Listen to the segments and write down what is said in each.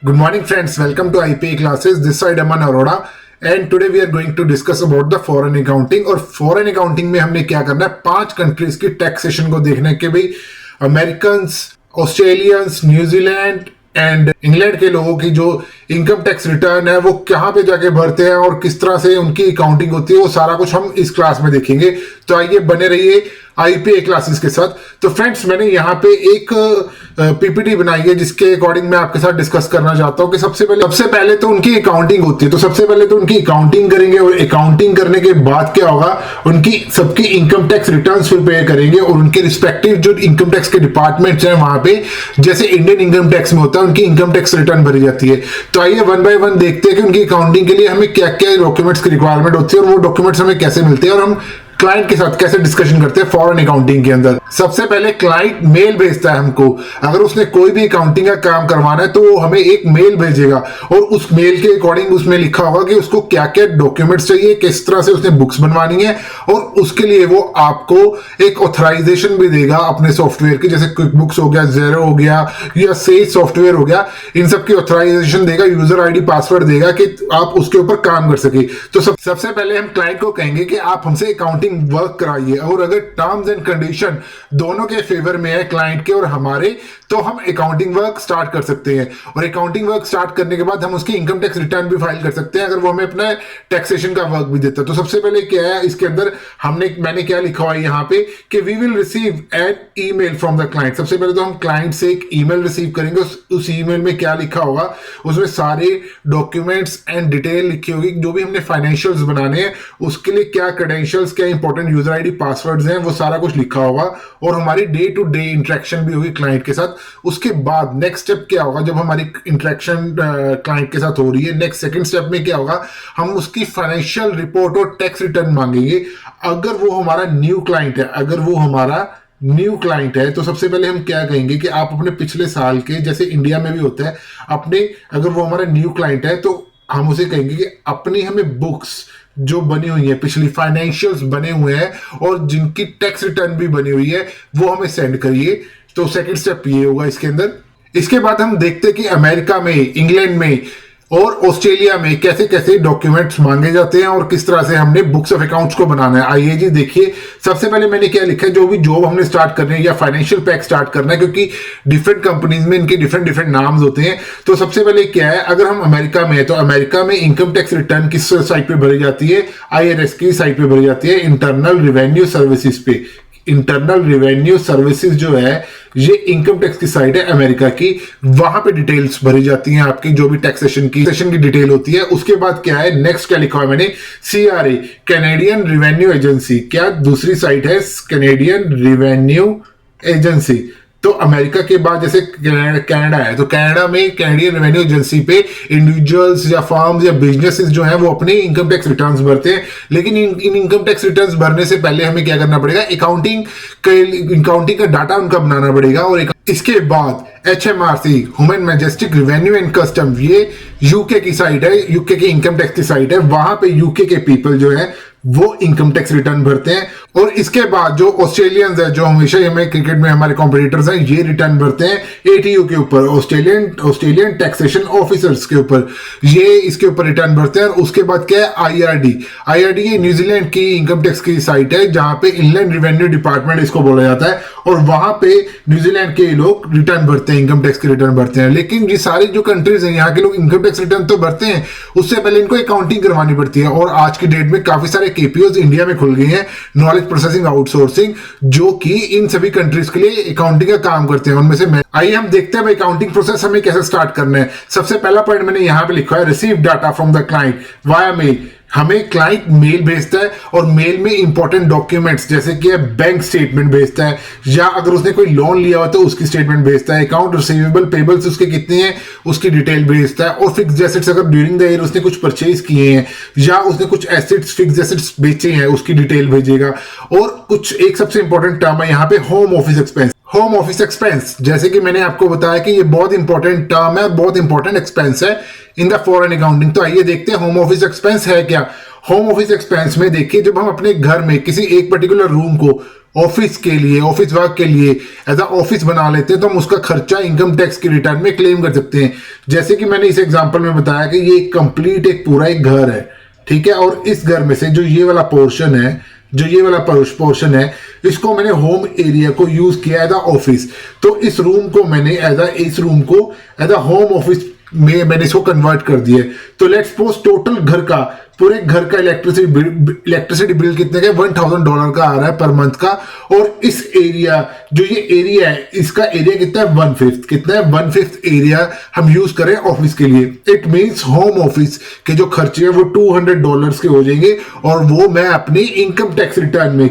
Good morning, friends. Welcome to IPA classes. This side Aman Arora, and today we are going to discuss about the foreign accounting. और foreign accounting में हमने क्या करना है, 5 countries की taxation को देखना है कि भाई American, Australians, New Zealand and England के लोगों की जो इनकम टैक्स रिटर्न है वो कहाँ पे जाके भरते हैं और किस तरह से उनकी अकाउंटिंग होती है, वो सारा कुछ हम इस क्लास में देखेंगे। तो आइए बने रहिए आईपीए क्लासेस के साथ। तो फ्रेंड्स, मैंने यहाँ पे एक पीपीटी बनाई है जिसके अकॉर्डिंग मैं आपके साथ डिस्कस करना चाहता हूँ कि सबसे पहले तो उनकी अकाउंटिंग होती है। तो सबसे पहले तो उनकी अकाउंटिंग करेंगे और अकाउंटिंग करने के बाद क्या होगा, उनकी सबकी इनकम टैक्स रिटर्न्स प्रिपेयर करेंगे और उनके रिस्पेक्टिव जो इनकम टैक्स के डिपार्टमेंट्स हैं वहां पे जैसे इंडियन इनकम टैक्स में होता है उनकी इनकम टैक्स रिटर्न भरी जाती है। तो आइए वन बाय वन देखते हैं कि उनकी अकाउंटिंग के लिए हमें क्या क्या डॉक्यूमेंट्स की रिक्वायरमेंट होती है और वो डॉक्यूमेंट्स हमें कैसे मिलते हैं और हम क्लाइंट के साथ कैसे डिस्कशन करते हैं फॉरेन अकाउंटिंग के अंदर। सबसे पहले क्लाइंट मेल भेजता है हमको। अगर उसने कोई भी अकाउंटिंग का काम करवाना है तो वो हमें एक मेल भेजेगा और उस मेल के अकॉर्डिंग उसमें लिखा होगा कि उसको क्या क्या डॉक्यूमेंट्स चाहिए, किस तरह से उसने बुक्स बनवानी है और उसके लिए वो आपको एक ऑथराइजेशन भी देगा अपने सॉफ्टवेयर की, जैसे क्विक बुक्स हो गया, ज़ेरो हो गया या सेज सॉफ्टवेयर हो गया, इन सब की ऑथराइजेशन देगा, यूजर आईडी पासवर्ड देगा कि आप उसके ऊपर काम कर सके। तो सबसे पहले हम क्लाइंट को कहेंगे कि आप हमसे अकाउंटिंग वर्क कराइए और अगर टर्म्स एंड कंडीशन दोनों के फेवर में है, क्लाइंट के और हमारे, तो हम अकाउंटिंग वर्क स्टार्ट कर सकते हैं। और अकाउंटिंग वर्क स्टार्ट करने के बाद हम उसकी इनकम टैक्स रिटर्न भी फाइल कर सकते हैं अगर वो हमें अपना टैक्सेशन का वर्क भी देता है। तो सबसे पहले क्या है इसके अंदर मैंने क्या लिखा हुआ है यहाँ पे कि we will receive an email from the client. सबसे पहले तो हम क्लाइंट से एक ईमेल रिसीव करेंगे। उस ईमेल में क्या लिखा होगा, उसमें सारे डॉक्यूमेंट्स एंड डिटेल लिखी होगी, जो भी हमने फाइनेंशियल्स बनाने हैं उसके लिए क्या क्रेडेंशियल्स, क्या इंपॉर्टेंट यूजर आईडी पासवर्ड्स हैं, वो सारा कुछ लिखा होगा और हमारी डे टू डे इंटरेक्शन भी होगी क्लाइंट के साथ। उसके बाद नेक्स्ट स्टेप क्या होगा, जब हमारी इंटरेक्शन क्लाइंट के साथ हो रही है, नेक्स्ट सेकंड स्टेप में क्या होगा, हम उसकी फाइनेंशियल रिपोर्ट और टैक्स रिटर्न मांगेंगे। अगर वो हमारा न्यू क्लाइंट है तो सबसे पहले हम क्या कहेंगे कि आप अपने पिछले साल के, जैसे इंडिया में भी होता है, अगर वो हमारा न्यू क्लाइंट है तो हम उसे कहेंगे कि अपनी हमें बुक्स जो बनी हुई है, पिछली फाइनेंशियल्स बने हुए हैं और जिनकी टैक्स रिटर्न भी बनी हुई है, वो हमें सेंड करिए। तो सेकंड स्टेप ये होगा इसके अंदर। इसके बाद हम देखते हैं कि अमेरिका में, इंग्लैंड में और ऑस्ट्रेलिया में कैसे कैसे डॉक्यूमेंट्स मांगे जाते हैं और किस तरह से हमने बुक्स ऑफ अकाउंट्स को बनाना है। आइए जी देखिए, सबसे पहले मैंने क्या लिखा है, जो भी जॉब हमने स्टार्ट करनी है या फाइनेंशियल पैक स्टार्ट करना है, क्योंकि डिफरेंट कंपनीज में इनके डिफरेंट नाम्स होते हैं। तो सबसे पहले क्या है, अगर हम अमेरिका में है तो अमेरिका में इनकम टैक्स रिटर्न किस साइट पे भरी जाती है, IRS की साइट पे भरी जाती है, इंटरनल रिवेन्यू सर्विसेज पे। इंटरनल रिवेन्यू सर्विसेज जो है ये इनकम टैक्स की साइट है अमेरिका की, वहां पे डिटेल्स भरी जाती हैं आपकी, जो भी टैक्सेशन की डिटेल होती है। उसके बाद क्या है, नेक्स्ट क्या लिखा है मैंने, CRA, कैनेडियन रिवेन्यू एजेंसी, क्या दूसरी साइट है, कैनेडियन रिवेन्यू एजेंसी। तो अमेरिका के बाद जैसे कनाडा है तो कनाडा में कैनेडियन रेवेन्यू एजेंसी पे इंडिविजुअल्स या फर्म्स या बिजनेसेस जो है वो अपने इनकम टैक्स रिटर्न्स भरते हैं। लेकिन इन इनकम टैक्स रिटर्न्स भरने से पहले हमें क्या करना पड़ेगा, अकाउंटिंग का डाटा उनका बनाना पड़ेगा। और इसके बाद HMRC, human majestic revenue and custom, ये यूके की साइट है, यूके की इनकम टैक्स की साइट है। वहां पे यूके के पीपल जो है वो इनकम टैक्स रिटर्न भरते हैं। और इसके बाद जो ऑस्ट्रेलियंस है, जो हमेशा हमें क्रिकेट में हमारे कॉम्पिटिटर्स हैं, ये रिटर्न भरते हैं ATO के ऊपर, ऑस्ट्रेलियन टैक्सेशन ऑफिसर्स के ऊपर, ये इसके ऊपर रिटर्न भरते हैं। और उसके बाद क्या है, IRD ये न्यूजीलैंड की इनकम टैक्स की साइट है, जहां पे इनलैंड रिवेन्यू डिपार्टमेंट इसको बोला जाता है। और वहां पे न्यूजीलैंड के लोग रिटर्न भरते हैं, इनकम टैक्स के रिटर्न भरते हैं। लेकिन ये सारी जो कंट्रीज हैं, यहाँ के लोग इनकम टैक्स रिटर्न तो भरते हैं, उससे पहले इनको अकाउंटिंग करवानी पड़ती है। और आज की डेट में काफी सारे KPOs इंडिया में खुल गए हैं, नॉलेज प्रोसेसिंग आउटसोर्सिंग, जो कि इन सभी कंट्रीज के लिए अकाउंटिंग का काम करते हैं। उनमें से आइए हम देखते हैं भाई अकाउंटिंग प्रोसेस हमें कैसे स्टार्ट करना है। सबसे पहला पॉइंट मैंने यहां पे लिखा है, receive data from the client via mail. हमें क्लाइंट मेल भेजता है और मेल में इंपॉर्टेंट डॉक्यूमेंट्स जैसे कि बैंक स्टेटमेंट भेजता है, या अगर उसने कोई लोन लिया हो तो उसकी स्टेटमेंट भेजता है, अकाउंट रिसीवेबल पेबल्स उसके कितने हैं उसकी डिटेल भेजता है, और फिक्स्ड एसेट्स अगर ड्यूरिंग द ईयर उसने कुछ परचेज किए हैं या उसने कुछ एसेट्स, फिक्स्ड एसेट्स बेचे हैं, उसकी डिटेल भेजेगा। और कुछ एक सबसे इंपॉर्टेंट टर्म है यहाँ पे, home office expense. Home office expense, जैसे कि मैंने आपको बताया कि ये बहुत इंपॉर्टेंट टर्म है, बहुत इंपॉर्टेंट एक्सपेंस है इन द फॉरेन अकाउंटिंग। तो आइए देखते हैं होम ऑफिस एक्सपेंस है क्या। होम ऑफिस एक्सपेंस में देखिए, जब हम अपने घर में किसी एक पर्टिकुलर रूम को ऑफिस के लिए, ऑफिस वर्क के लिए एज अ ऑफिस बना लेते हैं, तो हम उसका खर्चा इनकम टैक्स के रिटर्न में क्लेम कर सकते हैं। जैसे कि मैंने इस एग्जांपल में बताया कि ये कंप्लीट एक पूरा एक घर है, ठीक है, और इस घर में से जो ये वाला पोर्शन है, जो ये वाला पोर्शन है, इसको मैंने होम एरिया को यूज किया एज अ ऑफिस। तो इस रूम को मैंने एज अ होम ऑफिस में मैंने इसको कन्वर्ट कर दिया है। तो लेट्स सपोज टोटल घर का, पूरे घर का इलेक्ट्रिसिटी बिल कितने का, $1000 का आ रहा है पर मंथ का। और इस एरिया, जो ये एरिया है, इसका एरिया कितना है, 1/5। कितना है, 1/5 एरिया हम यूज करें ऑफिस के लिए। इट मींस होम ऑफिस के जो खर्चे हैं वो $200 के हो जाएंगे, और वो मैं अपनी इनकम टैक्स रिटर्न में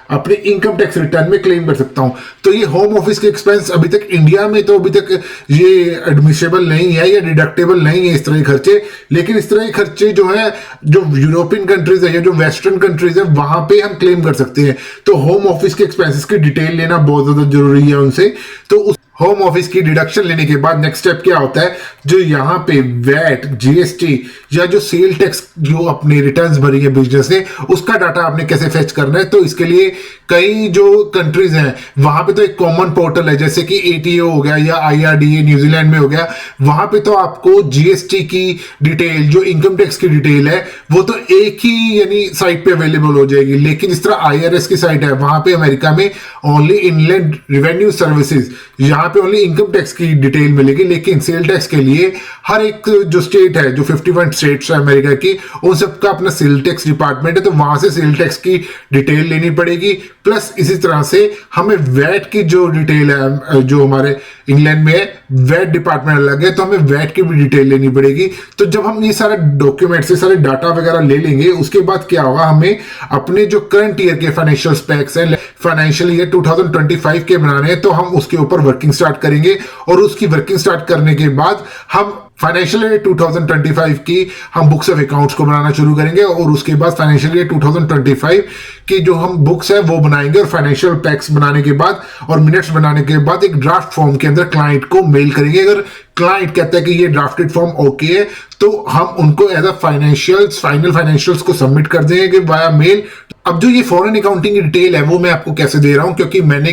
अपने इनकम टैक्स रिटर्न में क्लेम कर सकता हूं। तो ये होम ऑफिस के एक्सपेंस अभी तक इंडिया में तो अभी तक ये एडमिसेबल नहीं है या डिडक्टेबल नहीं है इस तरह के खर्चे। लेकिन इस तरह के खर्चे जो है, जो यूरोपियन कंट्रीज है या जो वेस्टर्न कंट्रीज है, वहां पे हम क्लेम कर सकते हैं। तो होम ऑफिस के एक्सपेंसेस की डिटेल लेना बहुत ज्यादा जरूरी है उनसे। तो होम ऑफिस की डिडक्शन लेने के बाद नेक्स्ट स्टेप क्या होता है, जो यहाँ पे वैट, जीएसटी या जो सेल टैक्स जो अपने रिटर्न्स भरी है बिजनेस ने, उसका डाटा आपने कैसे फेच करना है। तो इसके लिए कई जो कंट्रीज हैं वहां पे तो एक कॉमन पोर्टल है, जैसे कि एटीओ हो गया या आईआरडीए न्यूजीलैंड में हो गया। वहां पे तो आपको जीएसटी की डिटेल, जो इनकम टैक्स की डिटेल है, वो तो एक ही यानी साइट पे अवेलेबल हो जाएगी। लेकिन जिस तरह आईआरएस की साइट है, वहां पे अमेरिका में ओनली इनलैंड रेवेन्यू सर्विसेज, यहाँ पे ओनली इनकम टैक्स की डिटेल मिलेगी। लेकिन सेल टैक्स के लिए हर एक जो स्टेट है, जो 51 स्टेट्स है अमेरिका की, उन सबका अपना सेल टैक्स डिपार्टमेंट है, तो वहां से सेल टैक्स की डिटेल लेनी पड़ेगी। प्लस इसी तरह से हमें वैट की जो डिटेल है, जो हमारे इंग्लैंड में है, वैट डिपार्टमेंट अलग है, तो हमें वैट की भी डिटेल लेनी पड़ेगी। तो जब हम ये सारे डॉक्यूमेंट से सारे डाटा वगैरह ले लेंगे, उसके बाद क्या होगा, हमें अपने जो करंट ईयर के फाइनेंशियल स्पेक्स हैं, फाइनेंशियल ईयर 2025 के बनाने हैं, तो हम उसके ऊपर वर्किंग स्टार्ट करेंगे। और उसकी वर्किंग स्टार्ट करने के बाद हम फाइनेंशियल ईयर 2025 की हम बुक्स ऑफ अकाउंट्स को बनाना शुरू करेंगे, और उसके बाद फाइनेंशियल ईयर 2025 की जो हम बुक्स है वो बनाएंगे। और फाइनेंशियल पैक्स बनाने के बाद और मिनट्स बनाने के बाद एक ड्राफ्ट फॉर्म के अंदर क्लाइंट को मेल करेंगे। अगर क्लाइंट कहता है कि ये ड्राफ्टेड फॉर्म ओके है, तो हम उनको एज अ फाइनल फाइनेंशियल्स को सबमिट कर देंगे वाया मेल। अब जो ये फॉरेन अकाउंटिंग की डिटेल है वो मैं आपको कैसे दे रहा हूं, क्योंकि मैंने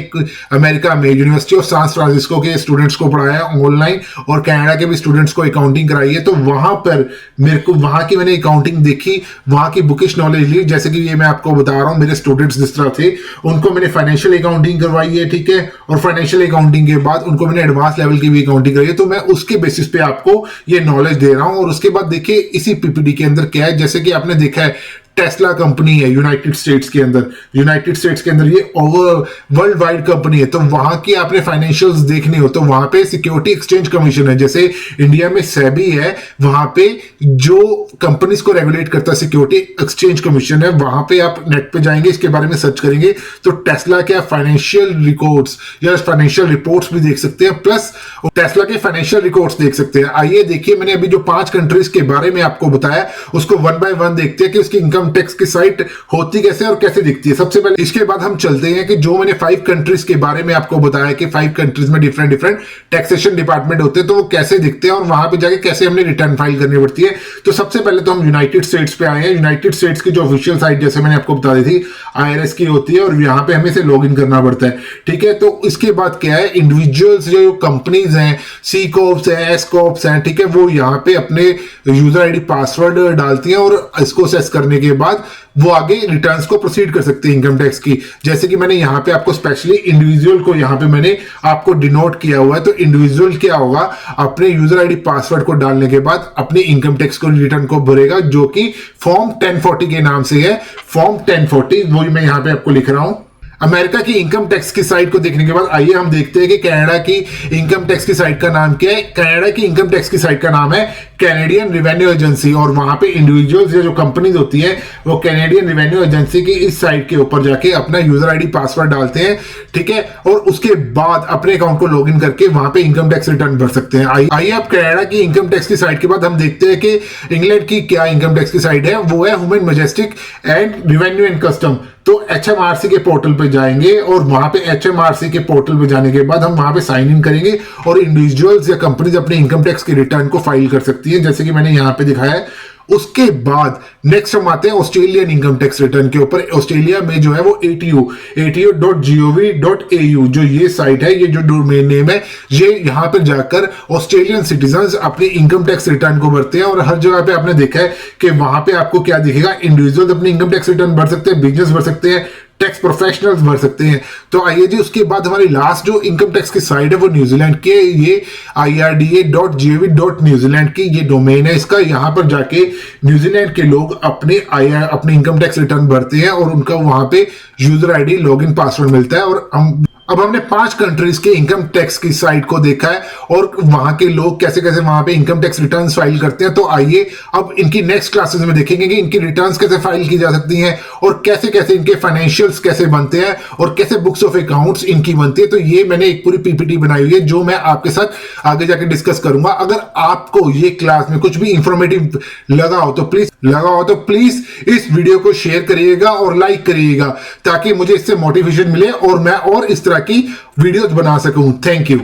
अमेरिका में यूनिवर्सिटी ऑफ सैन फ्रांसिस्को के स्टूडेंट्स को पढ़ाया है ऑनलाइन, और कनाडा के भी स्टूडेंट्स को अकाउंटिंग कराई है। तो वहां पर मेरे को वहां की मैंने अकाउंटिंग देखी, वहां की बुकिश नॉलेज ली। जैसे कि ये मैं आपको बता रहा हूं, मेरे स्टूडेंट्स जिस तरह थे, उनको मैंने फाइनेंशियल अकाउंटिंग करवाई है, ठीक है, और फाइनेंशियल अकाउंटिंग के बाद उनको मैंने एडवांस लेवल की भी अकाउंटिंग कराई है। तो मैं उसके बेसिस पे आपको ये नॉलेज दे रहा हूं। और उसके बाद देखिए इसी पीपीटी के अंदर क्या है, जैसे कि आपने देखा है टेस्ला कंपनी है यूनाइटेड स्टेट्स के अंदर ये ओवर वर्ल्ड वाइड कंपनी है। तो वहां की आपने फाइनेंशियल्स देखने हो तो वहां पे सिक्योरिटी एक्सचेंज कमीशन है, जैसे इंडिया में सेबी है, वहां पे जो कंपनीज को रेगुलेट करता है सिक्योरिटी एक्सचेंज कमीशन है। वहां पे आप नेट पे जाएंगे, इसके बारे में सर्च करेंगे तो टेस्ला के फाइनेंशियल रिकॉर्ड्स या फाइनेंशियल रिपोर्ट्स भी देख सकते हैं, प्लस टेस्ला के फाइनेंशियल रिकॉर्ड्स देख सकते हैं। आइए देखिए, मैंने अभी जो 5 कंट्रीज के बारे में आपको बताया उसको वन बाय वन देखते हैं कि उसकी इनकम टैक्स की साइट होती कैसे और कैसे दिखती है। सबसे पहले इसके बाद हम चलते हैं कि जो मैंने 5 कंट्रीज के बारे में आपको बताया कि 5 कंट्रीज में डिफरेंट टैक्सेशन डिपार्टमेंट होते हैं, तो वो कैसे दिखते हैं और वहां पे जाके कैसे हमने रिटर्न फाइल करनी पड़ती है। तो सबसे पहले तो हम यूनाइटेड स्टेट्स पे आए हैं। यूनाइटेड स्टेट्स की जो ऑफिशियल साइट जैसे मैंने आपको बता दी थी आईआरएस की होती है, और यहाँ पे हमें से लॉग इन करना पड़ता है, ठीक है। तो इसके बाद क्या है, इंडिविजुअल्स जो कंपनीज हैं, सी कॉर्प्स हैं, एस कॉर्प्स हैं, ठीक है, वो यहाँ पे अपने यूजर आईडी पासवर्ड डालती हैं, और इसको सेस करने के बाद वो आगे रिटर्न्स को प्रोसीड कर सकते हैं इनकम टैक्स की। जैसे कि मैंने यहाँ पे आपको स्पेशली इंडिविजुअल को यहाँ पे मैंने आपको डिनोट किया हुआ है। तो इंडिविजुअल क्या होगा, अपने यूजर आईडी पासवर्ड को डालने के बाद अपने इनकम टैक्स को रिटर्न को भरेगा, जो कि फॉर्म 1040 के नाम से है। फॉर्म 1040 वो मैं यहाँ पे आपको लिख रहा हूं। अमेरिका की इनकम टैक्स की साइट को देखने के बाद आइए हम देखते हैं कि कनाडा की इनकम टैक्स की साइट का नाम क्या है। कनाडा की इनकम टैक्स की साइट का नाम है कैनेडियन रिवेन्यू एजेंसी, और वहां पे इंडिविजुअल्स या जो कंपनीज होती है वो कैनेडियन रिवेन्यू एजेंसी की इस साइट के ऊपर जाके अपना यूजर आईडी पासवर्ड डालते हैं, ठीक है, और उसके बाद अपने अकाउंट को लॉगिन करके वहां पे इनकम टैक्स रिटर्न भर सकते हैं। आइए अब कनाडा की इनकम टैक्स की साइट के बाद हम देखते हैं कि इंग्लैंड की क्या इनकम टैक्स की साइट है। वो है human majestic and revenue and custom. तो HMRC के पोर्टल पे जाएंगे और वहां पे HMRC के पोर्टल पे जाने के बाद हम वहां पे साइन इन करेंगे और इंडिविजुअल्स या कंपनीज अपने इनकम टैक्स के रिटर्न को फाइल कर सकती है, जैसे कि मैंने यहाँ पे दिखाया है। उसके बाद नेक्स्ट हम आते हैं ऑस्ट्रेलियन इनकम टैक्स रिटर्न के ऊपर। ऑस्ट्रेलिया में जो है वो ATO.gov.au जो ये साइट है, ये जो डोमेन नेम है, ये यहाँ पर जाकर ऑस्ट्रेलियन सिटीजन्स अपने इनकम टैक्स रिटर्न को भरते हैं। और हर जगह पे आपने देखा है कि वहां पे आपको क्या दिखेगा, इंडिविजुअल अपने इनकम टैक्स रिटर्न भर सकते हैं, बिजनेस भर सकते हैं, टैक्स प्रोफेशनल्स भर सकते हैं। तो आइए जी, उसके बाद हमारी लास्ट जो इनकम टैक्स की साइट है वो न्यूजीलैंड के, ये irda.gov.न्यूजीलैंड की ये डोमेन है इसका। यहाँ पर जाके न्यूजीलैंड के लोग अपने इनकम टैक्स रिटर्न भरते हैं और उनका वहां पे यूजर आईडी लॉगिन पासवर्ड मिलता है। और अब हमने 5 कंट्रीज के इनकम टैक्स की साइट को देखा है और वहां के लोग कैसे कैसे वहां पे इनकम टैक्स रिटर्न्स फाइल करते हैं। तो आइए अब इनकी नेक्स्ट क्लासेस में देखेंगे कि इनकी रिटर्न्स कैसे फाइल की जा सकती हैं और कैसे कैसे इनके फाइनेंशियल्स कैसे बनते हैं और कैसे बुक्स ऑफ अकाउंट्स इनकी बनती है। तो ये मैंने एक पूरी PPT बनाई हुई है जो मैं आपके साथ आगे जाके डिस्कस करूंगा। अगर आपको ये क्लास में कुछ भी इंफॉर्मेटिव लगा हो तो प्लीज इस वीडियो को शेयर करिएगा और लाइक करिएगा ताकि मुझे इससे मोटिवेशन मिले और मैं और इस तरह की वीडियोस बना सकूं। Thank you.